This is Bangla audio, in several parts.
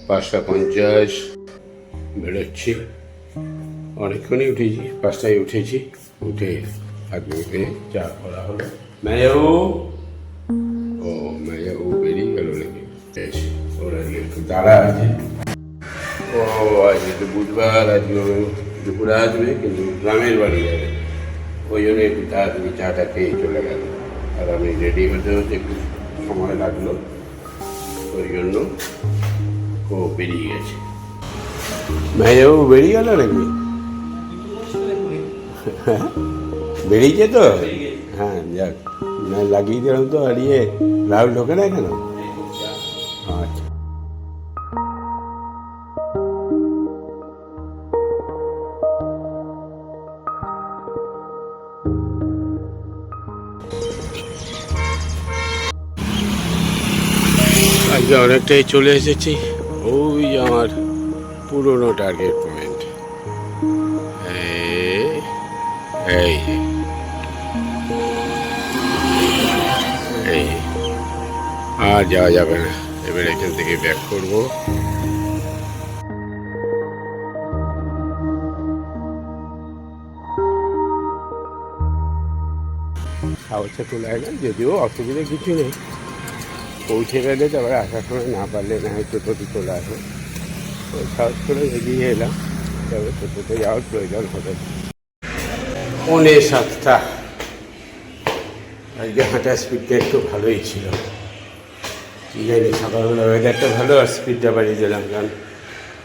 5:50 বেরোচ্ছি। অনেকক্ষণই উঠেছি, 5টায় উঠেছি। উঠে হাত মুখে চা করা হলো। মেয়াবু, ও মেয়াবু বেরিয়ে গেল নাকি? বেশ, ওর আজকে একটু তাড়া আছে। ও আজকে তো বুধবার, আজকে দুপুরে আসবে, কিন্তু গ্রামের বাড়ি যাবে। ওই জন্য একটু তাড়াতাড়ি চাটা খেয়ে চলে গেল। আর আমি রেডি হতে হতে একটু সময় লাগলো, ওই জন্য ও বেরিয়ে গেছে। মেয়াবু বেরিয়ে গেল নাকি? বেরিয়েছে তো? হ্যাঁ, যাক, না লাগিয়ে দিলাম তো। আর রাহুল ঢোকে না কেন? আচ্ছা, আজকে অনেকটাই চলে এসেছি। ওই আমার পুরনো টার্গেট পয়েন্ট। এই এই আর যাওয়া যাবে না, এবার এখান থেকে ব্যাক করবো। সাহসে চলে গেল, যদিও অসুবিধা কিছু নেই। পৌঁছে গেলে তারপরে আসার সময় না পারলে না হয় টোটোতে চলে আসো। ওই সাহস করে এগিয়ে এলাম, তবে টোটোতে যাওয়ার প্রয়োজন হবে। 6:45। আজকে হাঁটার স্পিডটা একটু ভালোই ছিল। কী জানি, সকালবেলা ওয়েদারটা ভালো আর স্পিডটা বাড়িয়ে দিলাম, কারণ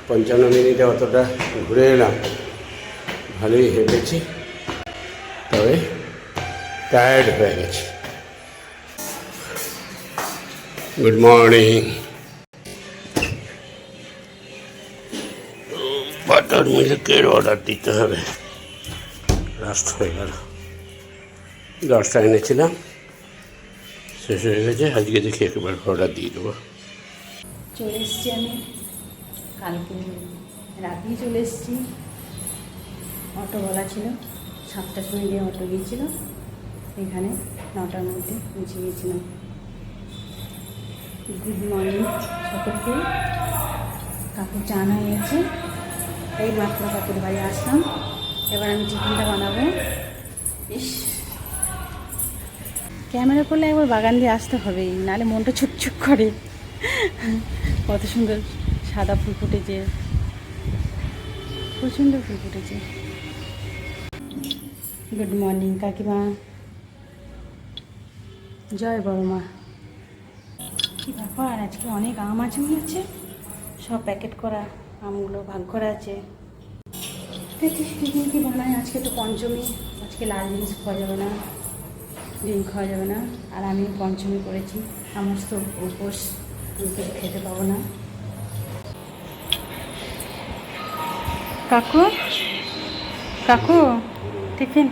55 মিনিটে অতটা ঘুরে এলাম। ভালোই হেঁটেছি, তবে টায়ার্ড হয়ে গেছি। Good morning. বাটার মিল্কের অর্ডার দিতে হবে, লাস্ট হয়ে গেল। 10টা এনেছিলাম, শেষ হয়ে গেছে। আজকে দেখি একবার অর্ডার দিয়ে দেবো। চলে এসছি আমি, কালকে রাতেই চলে এসছি। অটো বলা ছিল, 7টার সময় গিয়ে অটো গিয়েছিল, এখানে 9টার মধ্যে পৌঁছে গিয়েছিলাম। গুড মর্নিং সকলকে। কাকুর চান হয়ে গেছে, এই মাত্র কাকুর বাড়ি আসলাম। এবার আমি টিফিনটা বানাবো। ইস, ক্যামেরা করলে একবার বাগান দিয়ে আসতে হবেই, নাহলে মনটা ছুটছুট করে। কত সুন্দর সাদা ফুল ফুটেছে, প্রচণ্ড ফুল ফুটেছে। গুড মর্নিং কাকিমা, জয় বড় মা। কী ব্যাপার, আজকে অনেক আম আছে মনে হচ্ছে, সব প্যাকেট করা আমগুলো ভাগ করা আছে। দেখি কী বানায়। আজকে তো পঞ্চমী, আজকে লাল জিনিস খাওয়া যাবে না, ডিম খাওয়া যাবে না। আর আমি পঞ্চমী করেছি, আমার তো উপোস, আমি কিছু খেতে পাবো না। কাকু, কাকু, টিফিন।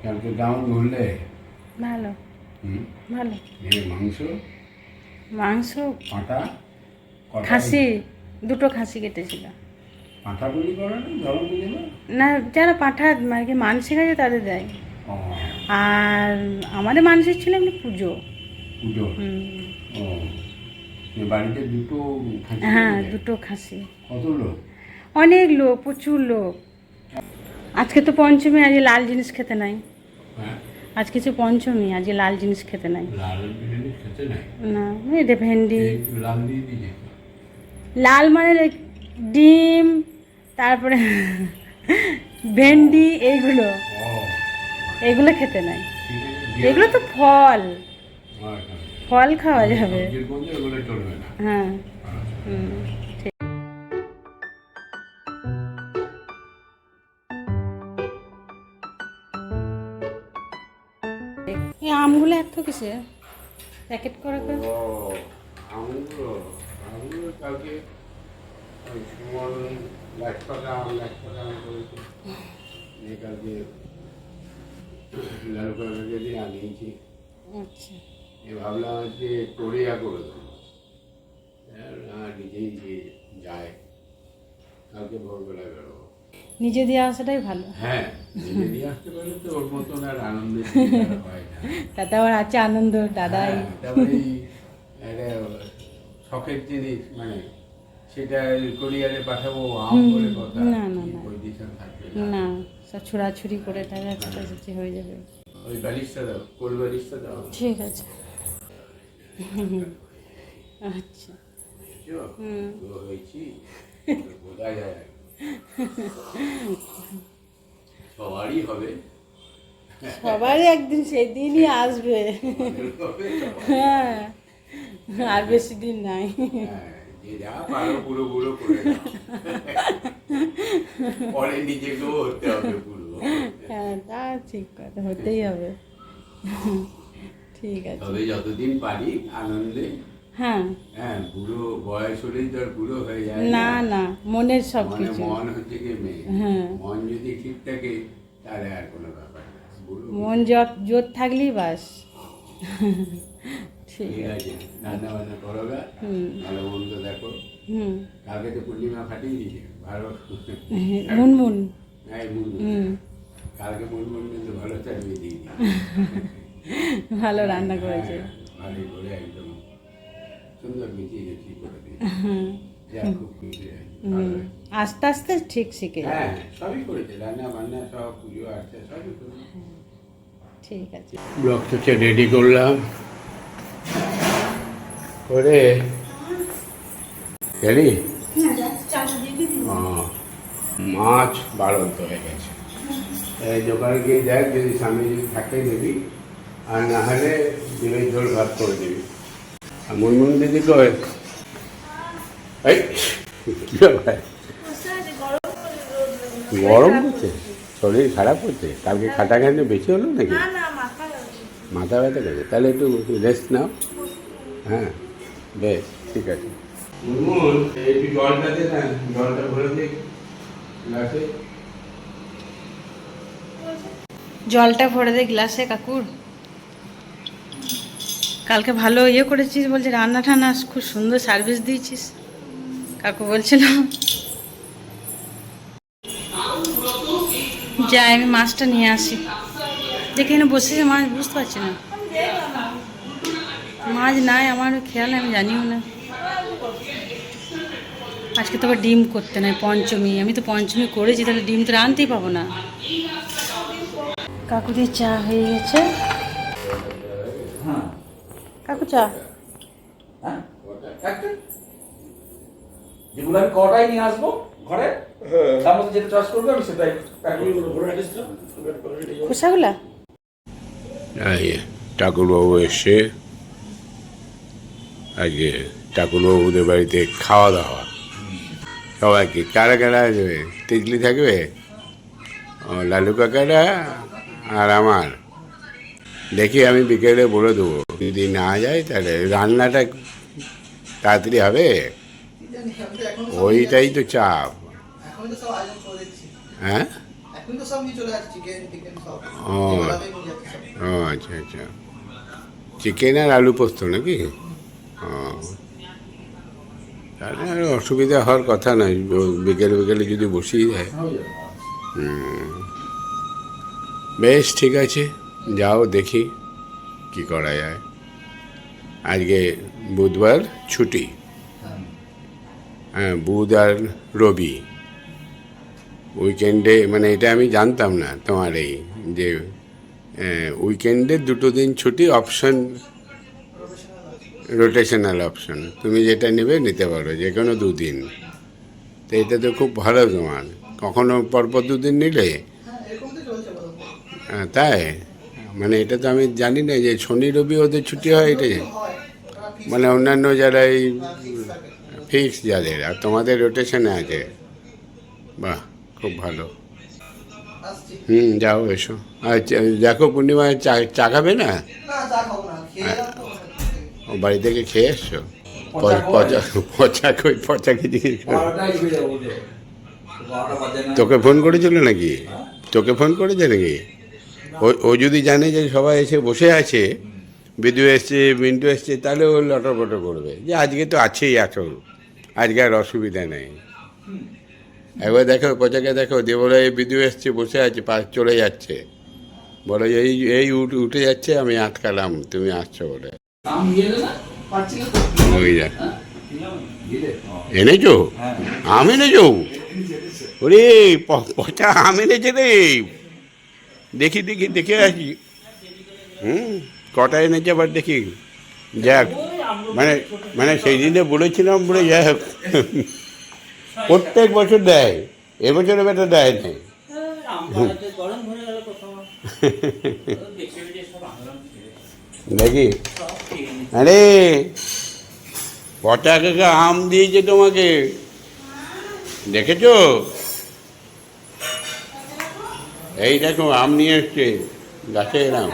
কালকে দাম ঘুরলে ভালো, ভালো। মাংস, মাংস পাঁঠা, খাসি, 2টো খাসি কেটেছিল। পাঁঠা বলি করে না ধরম পুজো না, যারা পাঠা মানে কি মানসিক আছে তাদের দেয়। আর আমাদের মানসিক ছিল এমনি পুজো। পুজো, ও বাড়িতে 2টো খাসি? হ্যাঁ, 2টো খাসি। কত লোক? অনেক লোক, প্রচুর লোক। আজকে তো পঞ্চমী, আজকে লাল জিনিস খেতে নাই। হ্যাঁ, আজকে যে পঞ্চমী, আজকে লাল জিনিস খেতে নাই। লাল জিনিস খেতে নাই? না, এটা ভেন্ডি। লাল দিয়ে দিয়েছে? লাল মানে ডিম, তারপরে ভেন্ডি, এইগুলো এগুলো খেতে নাই। এগুলো তো ফল, ফল খাওয়া যাবে। হ্যাঁ, ঠিক। এই আমগুলো এত কিসে প্যাকেট করা করে? আমগুলো কালকে সুমন লাজপাতা আম করেছি, কালকে লালু কাকাকে দিয়ে আনিয়েছি। আচ্ছা, ভাবলাম আজকে টোরিয়া করে দেবো, নিজেই যে যায়, কালকে ভোরবেলায় বেরোবো। নিজে দিয়ে আসাটাই ভালো। হ্যাঁ, নিজে দিয়ে আসতে পারলে তো ওর মতন আর আনন্দের দিন আর হয় না। তাতে আবার আছে আনন্দ দাদাই। হ্যাঁ, তারপরে এই একটা শখের জিনিস, মানে সেটা কোরিয়ারে পাঠাবো আম বলে কথা, না, না, না। পজিশন থাকবে না, সব ছোড়াছুড়ি করে টাকা ছোটাছুটি হয়ে যাবে। ওই বালিশটা দাও, কোল বালিশটা দাও। ঠিক আছে। আচ্ছা। বুঝছো? তো হয়েছি বোঝা যায় না। সবারই হবে, সবারই একদিন সেই দিনই আসবে। হবে, হ্যাঁ, আর বেশি দিন নাই। হ্যাঁ, যে যা পারো পুরো পুরো করে দাও। পরে নিজেকেও হতে হবে পুরো। হ্যাঁ, তা ঠিক কথা, হতেই হবে। ঠিক আছে। তবে যতদিন পারি আনন্দে, হ্যাঁ, হ্যাঁ, বুড়ো বয়স হলেই তো আর বুড়ো হয়ে যায় না না, মনের সব মানে কিছু। মন হচ্ছে কি মেয়ে, হ্যাঁ। মন যদি ঠিক থাকে তাহলে আর কোনো ব্যাপার না। বুড়ো মন জোর থাকলেই বাস। ঠিক ঠিক আছে, রান্না বান্না করো গা, ভালো মন্দ দেখো। হুম। কালকে তো পূর্ণিমা ফাটিয়ে দিয়েছে, ভালো। মুনমুন। হ্যাঁ, কালকে মুনমুন কিন্তু ভালো চালিয়ে দিয়েছে। ভালো রান্না করেছে। ভালো করে একদম সুন্দর মিটিয়ে গেছি করে দিয়ে। যা খুব খুশি হয়েছি, ভালো হয়েছে। আস্তে আস্তে ঠিক শিখে যাবে। হ্যাঁ, সবই করেছে, রান্না বান্না সব, পুজো আছে সবই করেছে। ঠিক আছে। ব্লগটাকে রেডি করলাম করে গেলি মাছ বাড়ন্ত হয়ে গেছে। এই দোকানে গিয়ে দেখ, যদি সামনে যদি থাকে দেবি, আর না হলে ডিমের ঝোল ভাত করে দিবি। আর মুনমুন দিদি কয় এই কি ব্যাপার, গরম হচ্ছে, শরীর খারাপ হচ্ছে, কালকে খাটাখাটি বেশি হলো নাকি? মাথা ব্যথা করে, তাহলে একটু রেস্ট নাও। হ্যাঁ, বেশ, ঠিক আছে। মুনমুন, একটু জলটা দে না, জলটা ভরে দে গ্লাসে। জলটা ভরে দে গ্লাসে কাকুর। কালকে ভালো করেছিস, বলছে রান্না টান্না খুব সুন্দর সার্ভিস দিয়েছিস, কাকু বলছিল। যাই আমি মাছটা নিয়ে আসি। দেখে এখানে বসেছে মাছ, বুঝতে পারছি না মাছ নাই, আমার খেয়াল আমি জানিও না। আজকে তো আবার ডিম করতে নাই, পঞ্চমী। আমি তো পঞ্চমী করেছি, তাহলে ডিম তো আনতেই পাবো না। কাকুদের চা হয়ে গেছে। কাকু চা। যেগুলো আমি কটাই নিয়ে আসবো ঘরে, তার মধ্যে যেটা চাষ করবো আমি সেটাই খোসাগুলা। ঠাকুরবাবু এসে আজকে ঠাকুরবাবুদের বাড়িতে খাওয়া দাওয়া, সবাইকে কারা কারা আসবে? টিকলি থাকবে, ও লালু কাকারা আর আমার। দেখি আমি বিকেলে বলে দেবো, যদি না যায় তাহলে রান্নাটা তাড়াতাড়ি হবে, ওইটাই তো চাপ। হ্যাঁ, ও ও আচ্ছা আচ্ছা, চিকেন আর আলু পোস্ত নাকি? ও, তাহলে আর অসুবিধা হওয়ার কথা নয়, বিকেলে বিকেলে যদি বসিয়ে দেয়। বেশ, ঠিক আছে, যাও দেখি কি করা যায়। আজকে বুধবার ছুটি, হ্যাঁ, বুধ আর রবি উইকেন্ডে, মানে এটা আমি জানতাম না তোমার এই যে উইকেন্ডে দুটো দিন ছুটি, অপশন রোটেশনাল অপশন, তুমি যেটা নেবে নিতে পারো, যে কোনো দুদিন। তো এটা তো খুব ভালো তোমার, কখনো পরপর দুদিন নিলে। তাই, মানে এটা তো আমি জানি না যে শনি রবি ওদের ছুটি হয়, এটা মানে অন্যান্য যারা এই ফিক্স যাদের, আর তোমাদের রোটেশনে আছে। বাহ, খুব ভালো। যাও, এসো। আর দেখো পূর্ণিমায় চা খাবে না? ও বাড়ি থেকে খেয়ে এসছো? পচা খেতে তোকে ফোন করেছিল নাকি? তোকে ফোন করেছে নাকি? ও যদি জানে যে সবাই এসে বসে আছে, বিদু এসছে, মিন্টু এসছে, তাহলে ও লটর পটর করবে যে আজকে তো আছেই আসল, আজকে আর অসুবিধা নেই। একবার দেখো পচাকে দেখো দিয়ে বলো এই বিদ্যু এসছে বসে আছে পাশ চলে যাচ্ছে, বলো এই এই উঠে যাচ্ছে আমি আটকালাম তুমি আসছো বলে। আম দিয়ে দে না, পাচ্ছি না তো। ওই যা হ্যাঁ? দিয়ে দে। এনেছো, হ্যাঁ। আম এনেছো, ওরে পচা আম এনেছে রে, দেখি দেখি দেখে আসি। কটা এনেছে আবার দেখি, যাক মানে মানে সেই দিনে বলেছিলাম বলে যাই হোক, প্রত্যেক বছর দেয়, এবছরে বেটা দেয় না। দেখি আরে পচা কাকা আম দিয়েছে তোমাকে, দেখেছো? এই দেখো আম নিয়ে এসছে, গাছের আম,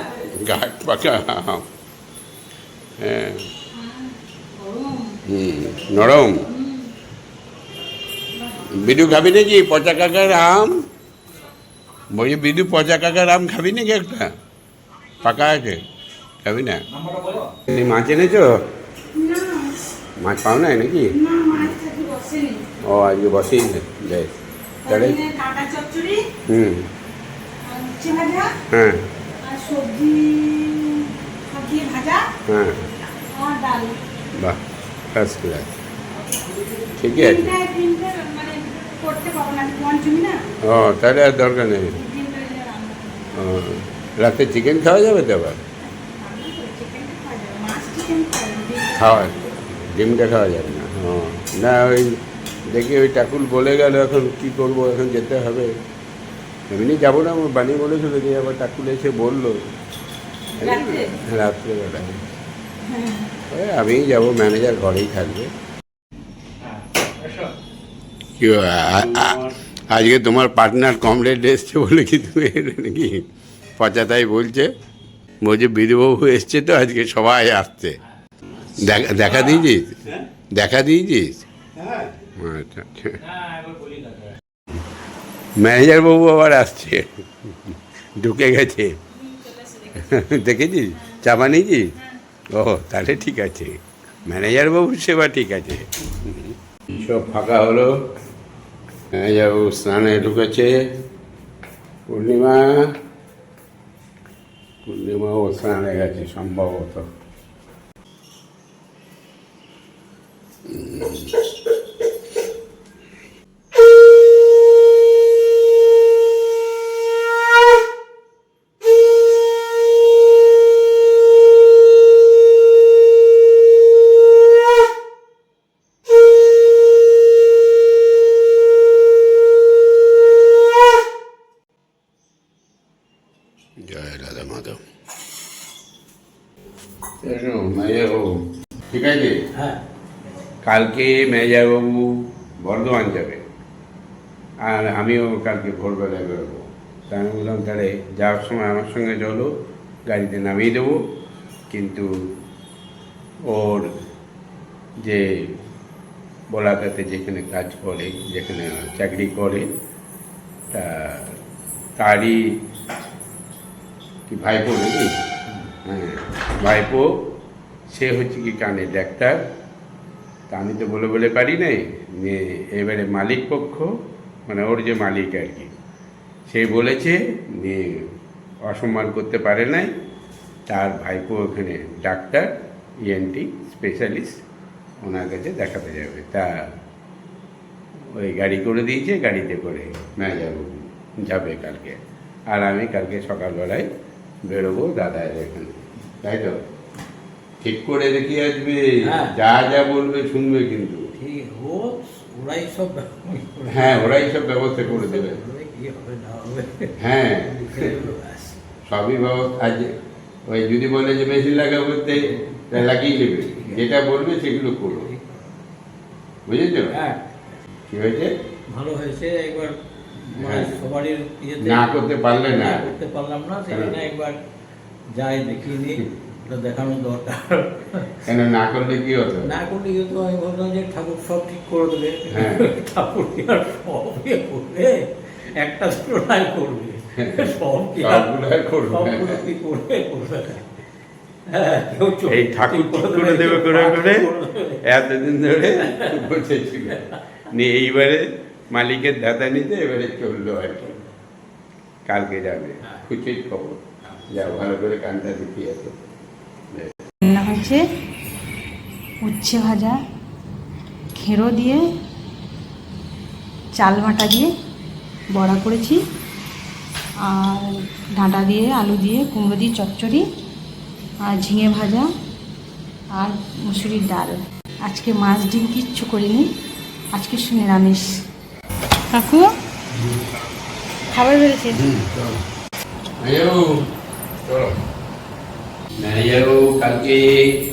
গাছ পাকা আম। হ্যাঁ নরম। বিদু খাবি নাকি পচা কাকার আম? বলছি বিদু পচা কাকার আম খাবি নাকি একটা, পাকা আছে, খাবি না? নাম্বারটা বলো। তুমি মাছ এনেছো? মাছ পাও নাই নাকি? ও আজকে বসেই না, বেশ তাহলে কাটা চচ্চড়ি, হুম উচ্ছে ভাজা, হ্যাঁ আর সবজি সব দিয়ে ভাজা, হ্যাঁ আর ডাল। বাহ ফার্স্ট ক্লাস, ঠিকই আছে। ডিমটা মানে করতে পারবো না, পঞ্চমী না, ও তাহলে আর দরকার নেই। ডিমটা রান্না করবো। ও রাতে চিকেন খাওয়া যাবে তো আবার? চিকেনটা খাওয়া যাবে, মাছ চিকেন খাওয়া যাবে। খাওয়া, ডিমটা খাওয়া যাবে না? ও না ওই দেখি ওই টাকুল বলে গেল, এখন কী করবো, এখন যেতে হবে। এমনি যাবো না, আমার বানিয়ে বলেছিল যে আবার টাকুল এসে বললো রাত্রে? রাত্রেবেলায়। ওই আমিই যাবো, ম্যানেজার ঘরেই থাকবে। কি আজকে তোমার পার্টনার কমরেড এসছে বলে কি তুমি এলে নাকি? পচা তাই বলছে, বলছে বিধুবাবু এসছে তো আজকে সবাই আসছে। দেখা দিয়েছিস? দেখা দিয়েছিস? আচ্ছা আচ্ছা। ম্যানেজার বাবু আবার আসছে, ঢুকে গেছে, দেখেছিস? চা বানিয়েছিস? ও তাহলে ঠিক আছে, ম্যানেজার বাবুর সেবা ঠিক আছে। সব ফাঁকা হলো, ম্যানেজার বাবু স্নানে ঢুকেছে, পূর্ণিমাও স্নানে গেছে সম্ভবত। জয় রাধা মাধব। মেজাবাবু ঠিক আছে, হ্যাঁ। কালকে মেজাবাবু বর্ধমান যাবে, আর আমিও কালকে ভোরবেলায় বেরোবো। তা আমি বললাম তাহলে যাওয়ার সময় আমার সঙ্গে চলো, গাড়িতে নামিয়ে দেবো, কিন্তু ওর যে বলাকাতে যেখানে কাজ করে, যেখানে চাকরি করে, তা তারই কি ভাইপো নাকি? হ্যাঁ ভাইপো, সে হচ্ছে কি কানের ডাক্তার। তা আমি তো বলে বলে পারি নাই, এবারে মালিক পক্ষ মানে ওর যে মালিক আর কি, সে বলেছে যে অসম্মান করতে পারে নাই, তার ভাইপো ওখানে ডাক্তার, ইএনটি স্পেশালিস্ট, ওনার কাছে দেখাতে যাবে। তা ওই গাড়ি করে দিয়েছে, গাড়িতে করে ম্যানেজার যাবে কালকে, আর আমি কালকে সকালবেলায় বেরোবো দাদার এখানে, তাই তো? ঠিক করে রেখে আসবে, হ্যাঁ। যা যা বলবে শুনবে কিন্তু। ঠিক ও, ওরাই সব হ্যাঁ ওরাই সব ব্যবস্থা করে দেবে। কি হবে না হবে। হ্যাঁ সবই ব্যবস্থা আজ, ওই যদি বলে যে মেশিন লাগাবো তা লাগিয়ে দেবে, যেটা বলবে সেগুলো করো, বুঝেছো? হ্যাঁ কি হয়েছে? ভালো হয়েছে একবার, মানে হ্যাঁ। সবারই ইয়েতে না করতে পারলে না, না করতে পারলাম না, সেখানে একবার যাই দেখিয়ে নিই, ওটা দেখানো দরকার। কেন না করলে কি হতো? না করলে কিন্তু আমি বললাম যে ঠাকুর সব ঠিক করে দেবে। হ্যাঁ। ঠাকুর কি আর সব ইয়ে করবে, একটা দুটো নাই করবে, সব কি আর সবগুলো আর করবে না। সবগুলো কি করবে করবে না। হ্যাঁ, কেউ চোখ এই ঠাকুর ঠিক ঠিক করে দেবে করে করে ঠাকুর করে দেবে। এতদিন ধরে বসেছিল, নিয়ে এইবারে মালিকের দাদা নিতে এবারে চললো আর কি, কালকে যাবে, খুশির খবর। যা ভালো করে কানটা দেখি এত। রান্না হয়েছে উচ্ছে ভাজা, খেরো দিয়ে, চাল বাটা দিয়ে বড়া করেছি, আর ডাঁটা দিয়ে, আলু দিয়ে, কুমড়ো দিয়ে চচ্চড়ি, আর ঝিঙে ভাজা, আর মুসুরির ডাল। আজকে মাছ ডিম কিচ্ছু করিনি, আজকে নিরামিষ। কাকু খাবার বেড়েছে? ম্যানেজারও কালকে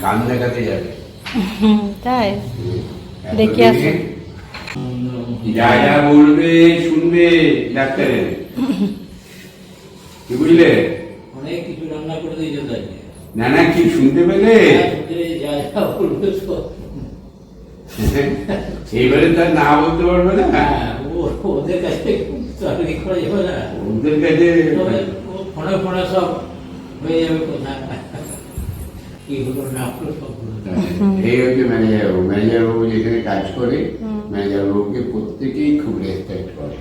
কান দেখাতে যাবে। তাই দেখে আসো। যা যা বলবে শুনবে ডাক্তারের, কি বুঝলে? অনেক কিছু রান্না করে দিয়েছে তাই না না, কি শুনতে পেলে? যা যা বলবে সব। এইবারে তার না বলতে পারবে না, হ্যাঁ, ওদের কাছে তৈরি করা যাবে না, ওদের কাছে ফোনে ফোনে সব হয়ে যাবে কোথায় কি হলো না হলো সব বলে দেবে। এই হচ্ছে ম্যানেজার বাবু। ম্যানেজার বাবু যেখানে কাজ করে, ম্যানেজার বাবুকে প্রত্যেকেই খুব রেসপেক্ট করে।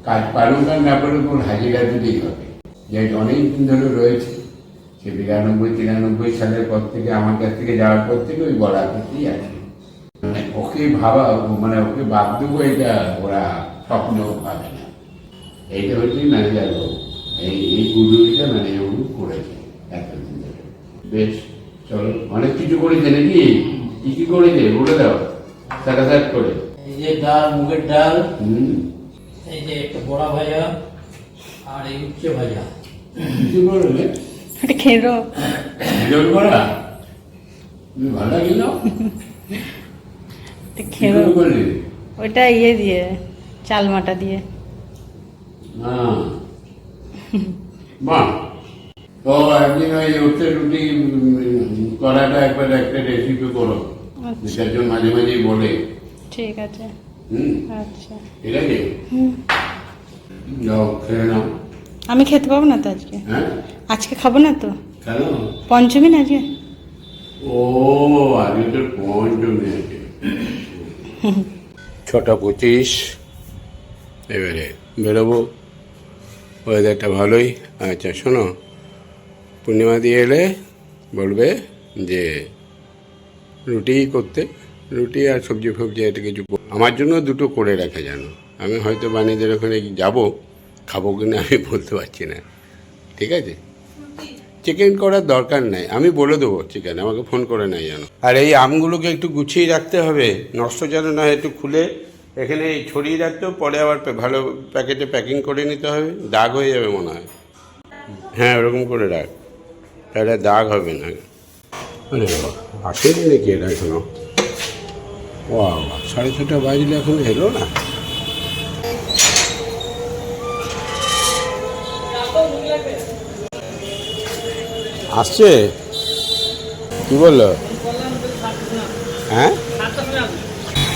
কাজ পারুক আর না পারুক ওর হাজিরা দিতেই হবে। যে অনেক দিন ধরে রয়েছে, সে 92-93 সালের পর থেকে আমার কাছ থেকে যাওয়ার পর থেকে ওই বড়া করতেই আছে। মানে ওকে ভাবা, মানে ওকে বাদ দেবো, এটা ওরা স্বপ্নেও পাবে না। এইটা হচ্ছে ম্যানেজার বাবু। এই গুরুটা ম্যানেজার বাবু করেছে এতদিন ধরে। বেশ, চলো, অনেক কিছু করেছে নাকি? কি কি করেছে বলে দাও, সাট করে। এই যে ডাল, মুগের ডাল, হুম, এই যে একটা বড়া ভাজা, আর এই উচ্ছে ভাজা। কিছু করলে খেরো জল করা তুমি ভালো লাগিল। খেরো করলে ওইটা ইয়ে দিয়ে, চাল মাটা দিয়ে। বাহ, তো একদিন ওই উঠতে রুটি করাটা একবার একটা রেসিপি করো, যেটার জন্য মাঝে মাঝেই বলে। ঠিক আছে। হুম, আচ্ছা, ঠিক আছে, যাও খেয়ে নাও। আমি খেতে পাবো না তো আজকে? হ্যাঁ, আজকে খাবো না তো, কেন? পঞ্চমী না আজকে। ও, আজকে তোর পঞ্চমী আছে। 6:25, এবারে বেরোবো। ওয়েদারটা ভালোই। আচ্ছা শোনো, পূর্ণিমা দিয়ে এলে বলবে যে রুটি করতে, রুটি আর সবজি ফবজি এটা কিছু আমার জন্য দুটো করে রাখে, জানো। আমি হয়তো বাণীদের ওখানে যাবো, খাবো কিনা আমি বলতে পারছি না। ঠিক আছে, চিকেন করার দরকার নাই, আমি বলে দেবো চিকেন, আমাকে ফোন করে নেয় জানো। আর এই আমগুলোকে একটু গুছিয়ে রাখতে হবে, নষ্ট যেন না হয়, একটু খুলে এখানে ছড়িয়ে রাখতে হবে, পরে আবার ভালো প্যাকেটে প্যাকিং করে নিতে হবে, দাগ হয়ে যাবে মনে হয়। হ্যাঁ, ওরকম করে রাখ, তাহলে দাগ হবে না। আরে বাবা, আসেনি নাকি এটা এখনো? ও বাবা, 6:30 বাজলে এখন এলো না। আসছে, কি বললো? হ্যাঁ,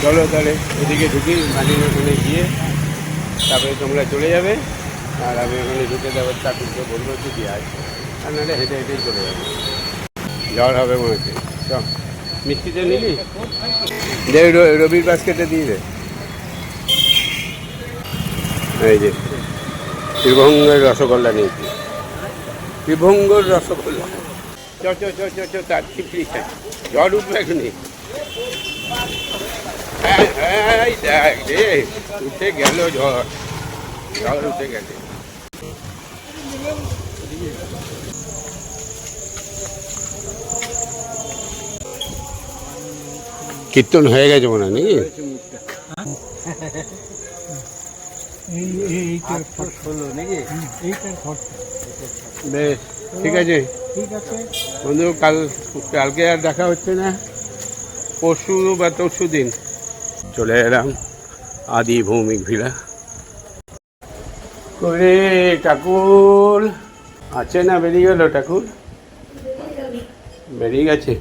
চলো তাহলে এদিকে ঢুকি, মাটির ওখানে গিয়ে তারপরে তোমরা চলে যাবে, আর আমি ওখানে ঢুকে দেবো, চাকুরকে বলবো একটু দিয়ে আসবে, আর নাহলে হেঁটে হেঁটেই চলে যাবে। জ্বর হবে মনে হচ্ছে। চ, মিষ্টিতে নিলি দে, রবির বাস্কেটে দিয়ে দে। এই যে ত্রিভঙ্গের রসগোল্লা নিয়েছি, ত্রিভঙ্গর রসগোল্লা। চ চ চ চ চ, তার খিচড়ি খাই, জ্বর উঠবে এখনই। হ্যাঁ হ্যাঁ, দেখ রে, উঠে গেল জ্বর, জ্বর উঠে গেছে। কীর্তন হয়ে গেছে মনে হয় নাকি? বেশ, ঠিক আছে বন্ধু, কালকে আর দেখা হচ্ছে না, পরশু বা তরশু দিন চলে এলাম আদি ভৌমিক ভিলা করে। ঠাকুর আছে না? বেরিয়ে গেল ঠাকুর, বেরিয়ে গেছে।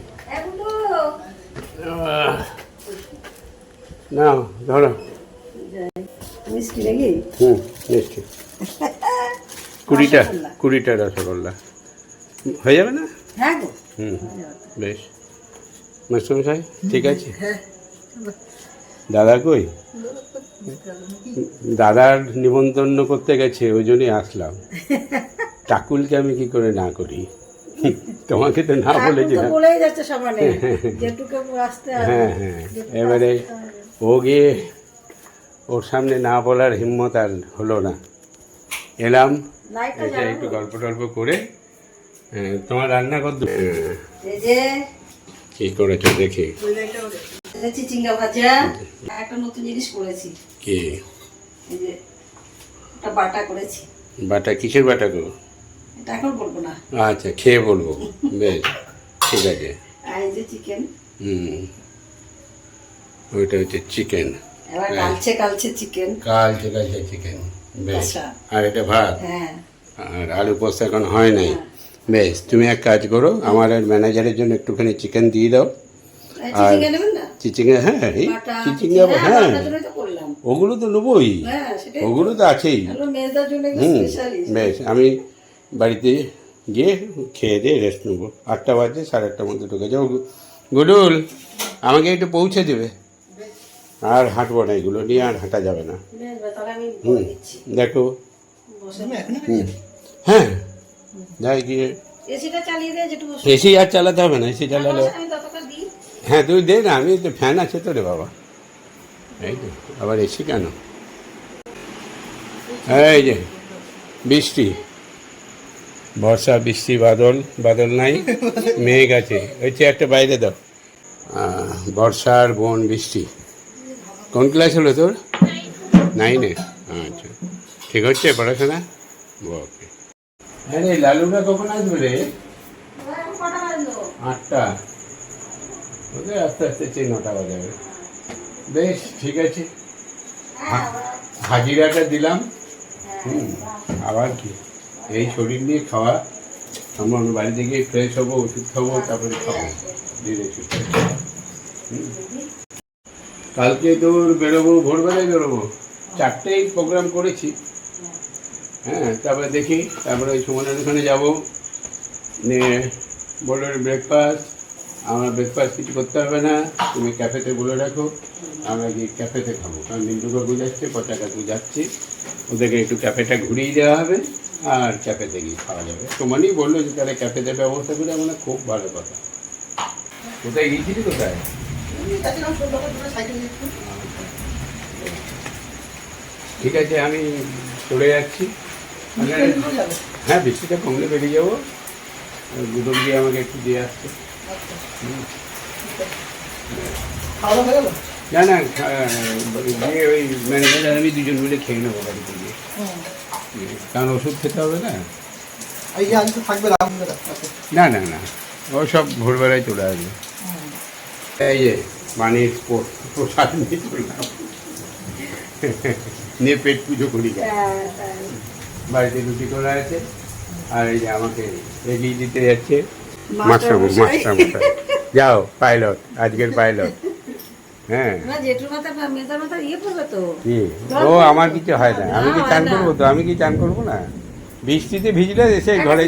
না ধরো, মিষ্টি নাকি? হুম, নিশ্চয়ই 20টা রসগোল্লা হয়ে যাবে না? হ্যাঁ গো, হুম, বেশ মাস্টারমশাই, ঠিক আছে। দাদা কই? দাদার নিমন্ত্রণ করতে গেছে, ওই জন্যই আসলাম। টাকুলকে আমি কি করে না করি? তোমাকে তো না বলেছিলাম। বলেই যাচ্ছে সমানে যেটুকু আসতে হবে। হ্যাঁ হ্যাঁ, এবারে ও গিয়ে ওর সামনে না বলার হিম্মত আর হলো না। এলাম লাইটটা এটা একটু গল্প টল্প করে। তোমার রান্না কত এই যে কি করেছো দেখি? চিচিঙ্গা ভাজা, একটা নতুন জিনিস করেছি, কি? এই যে একটা বাটা করেছি। বাটা কিসের বাটা গো? এটা এখন বলবো না। আচ্ছা, খেয়ে বলবো। বেশ, ঠিক আছে। আর এই যে চিকেন, ওইটা হচ্ছে চিকেন। এবার কালচে কালচে চিকেন, কালচে কালচে চিকেন। বেশ। আচ্ছা। আর এটা ভাত। হ্যাঁ আর আলু পোস্ত এখন হয় নাই। বেশ, তুমি এক কাজ করো, আমার আর ম্যানেজারের জন্য একটুখানি চিকেন দিয়ে দাও। চিচিঙ্গা নেবেন না? চিচিঙ্গা, হ্যাঁ এই বাটা, চিচিঙ্গা, হ্যাঁ বাটার জন্যই তো করলাম। ওগুলো তো নেবই, হ্যাঁ সেটাই, ওগুলো তো আছেই। হলো মেয়েদের জন্য স্পেশালিস্ট। বেশ, আমি বাড়িতে গিয়ে খেয়ে দিয়ে রেস্ট নেবো। 8টা বাজে, 8:30টার মধ্যে ঢুকে যাও। গুডুল, আমাকে একটু পৌঁছে দেবে। আর হাঁটবো না, এগুলো নিয়ে আর হাঁটা যাবে না। তাহলে আমি বলে দিচ্ছি। দেখো, বসে হ্যাঁ যাই গিয়ে এসিটা চালিয়ে দিয়ে যেটুকু এসি আর চালাতে হবে না, এসি চালালে আমি ততটা দিই। হ্যাঁ তুই দে না, আমি তো ফ্যান আছে তো রে বাবা। এই তো আবার এসি কেন? এই যে বৃষ্টি, বর্ষা, বৃষ্টি, বাদল, বাদল নাই, মেঘ আছে। ওই চেয়ারটা বাইরে দাও। বর্ষার বোন বৃষ্টি। কোন ক্লাস হলো তোর? 9-এ? আচ্ছা, ঠিক হচ্ছে পড়াশোনা? ওকে। হ্যাঁ রে, লালুটা কখন আসবে রে? 8টা। ওদের আস্তে আস্তে 9টা বাজাবে। বেশ, ঠিক আছে। হাজিরাটা দিলাম। আবার কি, এই শরীর নিয়ে খাওয়া। আমরা বাড়িতে গিয়ে ফ্রেশ হবো, ওষুধ খাবো, তারপরে খাবো ধীরে সুস্থে। কালকে তোর বেরোবো, ভোরবেলায় বেরোবো। 4টেই প্রোগ্রাম করেছি। হ্যাঁ, তারপরে দেখি, তারপরে ওই সুমনের ওখানে যাবো। নিয়ে বললো ব্রেকফাস্ট, আমার ব্রেকফাস্ট কিছু করতে হবে না, তুমি ক্যাফেতে বলে রাখো, আমরা গিয়ে ক্যাফেতে খাবো। কারণ নিন্দুবাবু যাচ্ছে, পতাকাকু যাচ্ছে, ওদেরকে একটু ক্যাফেটা ঘুরিয়ে দেওয়া হবে আর ক্যাফেতে গিয়ে খাওয়া যাবে। সুমনই বললো যে তাহলে ক্যাফেতে ব্যবস্থা করে, মানে খুব ভালো কথা। কোথায় গিয়েছিলি, কোথায়? ঠিক আছে, আমি চলে যাচ্ছি। হ্যাঁ, বৃষ্টিটা কমলে বেরিয়ে যাবো। গুদল গিয়ে আমাকে একটু দিয়ে আসছে। না না, গিয়ে ওই ম্যানেজার আর আমি 2জন মিলে খেয়ে নেবো বাড়িতে গিয়ে। কারণ ওষুধ খেতে হবে না। না না না, ও সব ভোরবেলায় চলে আসবে। এই যে পানির প্রসাদ নিয়ে চললাম, নিয়ে পেট পুজো করি। বাড়িতে রুটি করা আছে, আর এই যে আমাকে এগিয়ে দিতে যাচ্ছে মাস্টারমশাই। যাও, পাইলট, আজকের পাইলট। হ্যাঁ, কি ও, আমার কিছু হয় না। আমি কি চান করবো তো? আমি কি চান করবো না? বৃষ্টিতে ভিজলে এসে ঘরে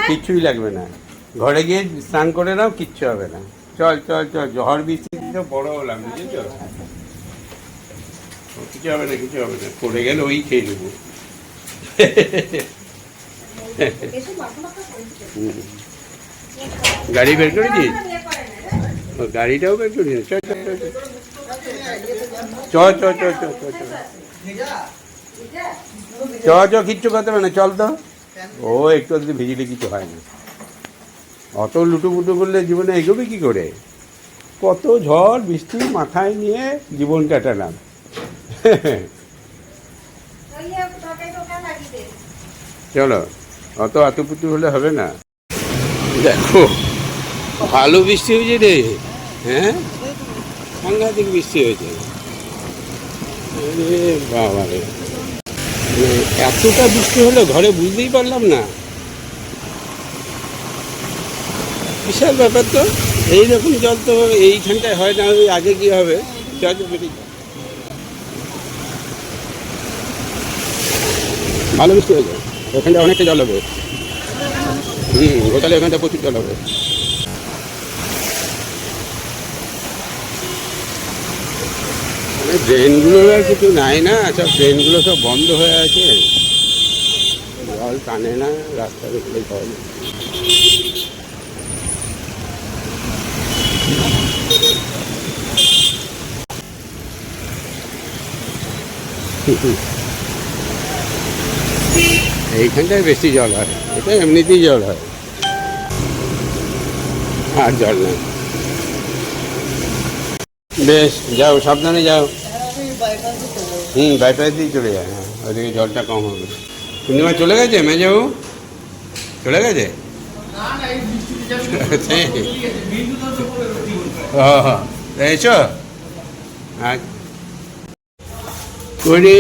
কিচ্ছুই লাগবে না। ঘরে গিয়ে স্নান করে নাও, কিচ্ছু হবে না। চল চল চল, ঝড় বৃষ্টিতে তো বড় হলাম, বুঝেছো? কিছু হবে না, কিছু হবে না। পড়ে গেলে ওই খেয়ে নেবো। গাড়ি বের করেছিস? গাড়িটাও বের করেছিস? চ চ চ চ চ চ চ চ, কিচ্ছু করতে হবে না, চল তো। ও একটু যদি ভিজিলে কিছু হয় না। অত লুটুপুটু করলে জীবনে এগোবে কি করে? কত ঝড় বৃষ্টি মাথায় নিয়ে জীবন কাটালাম। চলো, অত আতুপুতু হলে হবে না। দেখো, ভালো বৃষ্টি হয়েছে রে। হ্যাঁ, সাংঘাতিক বৃষ্টি হয়েছে। বাবা রে, এতটা বৃষ্টি হলো ঘরে বুঝতেই পারলাম না। বিশাল ব্যাপার তো। এইরকম জল তো এইখানটায় হয় না, ওই আগে কি হবে? চল বেরিয়ে, ভালো বৃষ্টি হয়েছে। ওখানটা অনেকটা জল হবে। গোটালে ওখানটা প্রচুর জল হবে। ড্রেনগুলো আর কিছু নাই না, সব ড্রেনগুলো সব বন্ধ হয়ে আছে, জল টানে না, রাস্তার উপরে জল। এইখানটায় বেশি জল হয়, এটা এমনিতেই জল হয়, আর জল নেই। বেশ, যাও সাবধানে যাও। বাইপাস দিয়ে চলে যায়, হ্যাঁ, ওদিকে জলটা কম হবে। পূর্ণিমা চলে গেছে মেজাবু? চলে গেছে? ও এসো। কুড়ি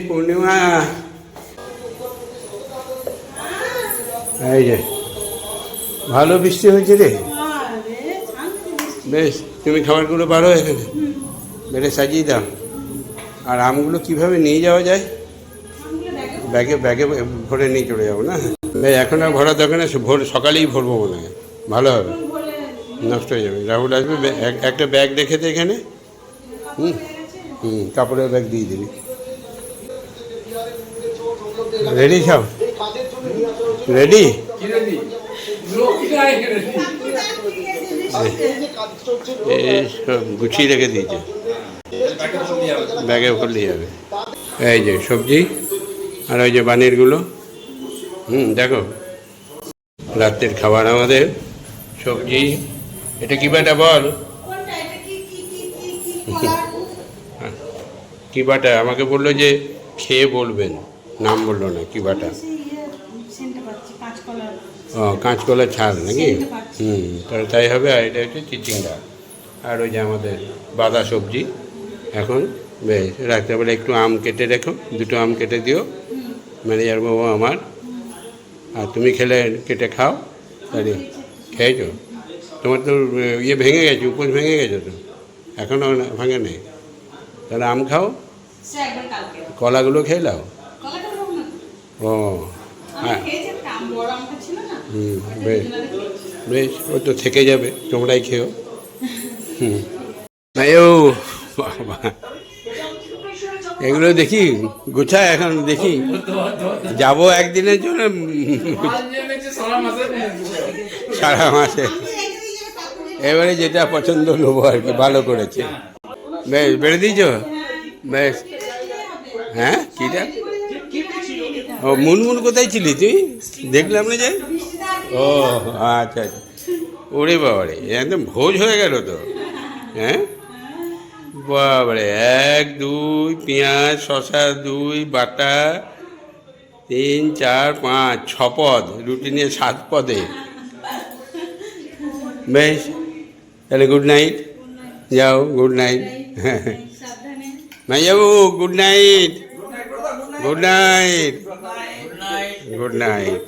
পূর্ণিমা, এই যে ভালো বৃষ্টি হয়েছে রে। বেশ, তুমি খাবারগুলো পারো এখানে বেড়ে সাজিয়ে দাও। আর আমগুলো কিভাবে নিয়ে যাওয়া যায়? ব্যাগে ব্যাগে ভরে নিয়ে চলে যাবো না? বেশ, এখন আর ভরার দরকার না, ভোর সকালেই ভরবো মনে হয়, ভালো হবে, নষ্ট হয়ে যাবে। রাহুল আসবে, একটা ব্যাগ রেখে দে এখানে। কাপড়ের ব্যাগ দিয়ে দিবি। রেডি সব? রেডি? এই সব গুছিয়ে রেখে দিয়েছে, ব্যাগে ভরলে যাবে। এই যে সবজি, আর ওই যে বানিরগুলো। দেখো রাতের খাবার আমাদের, সবজি। এটা কি বাটা বল? কি বাটা? আমাকে বললো যে খেয়ে বলবেন, নাম বললো না। কি বাটা? ও, কাঁচকলা ছাল নাকি? তাহলে তাই হবে। আর এটা হচ্ছে চিচিঙ্গা, আর ওই যে আমাদের বাঁধা সবজি। এখন বেশ, রাত্রেবেলা একটু আম কেটে রেখো, দুটো আম কেটে দিও ম্যানেজার বাবু আমার, আর তুমি খেলে কেটে খাও। তাহলে খেয়েছো? তোমার তো ইয়ে ভেঙে গেছে, উপোস ভেঙে গেছো তো, এখনও ভাঙে নেই। তাহলে আম খাও, কলাগুলো খেয়ে নাও। ও হ্যাঁ, বেশ বেশ, ও তো থেকে যাবে, তোমরাই খেও। ও বাবা, এগুলো দেখি গোছায়, এখন দেখি যাবো একদিনের জন্য, সারা মাসে। এবারে যেটা পছন্দ নেবো আর কি, ভালো করেছে। বেশ, বেড়ে দিয়েছ? বেশ, হ্যাঁ। কিটা? ও, মুনমুন কোথায় ছিলি তুই? দেখলাম না যে। ও আচ্ছা আচ্ছা, ওরে বাবারে, একদম ভোজ হয়ে গেল তো। হ্যাঁ বাবারে, 1 2 পেঁয়াজ শসা 2 বাটা, 3 4 5 6 পদ, রুটি নিয়ে 7 পদে। বেশ, তাহলে গুড নাইট, যাও, গুড নাইট। হ্যাঁ, যাবো, good night, good night, good night.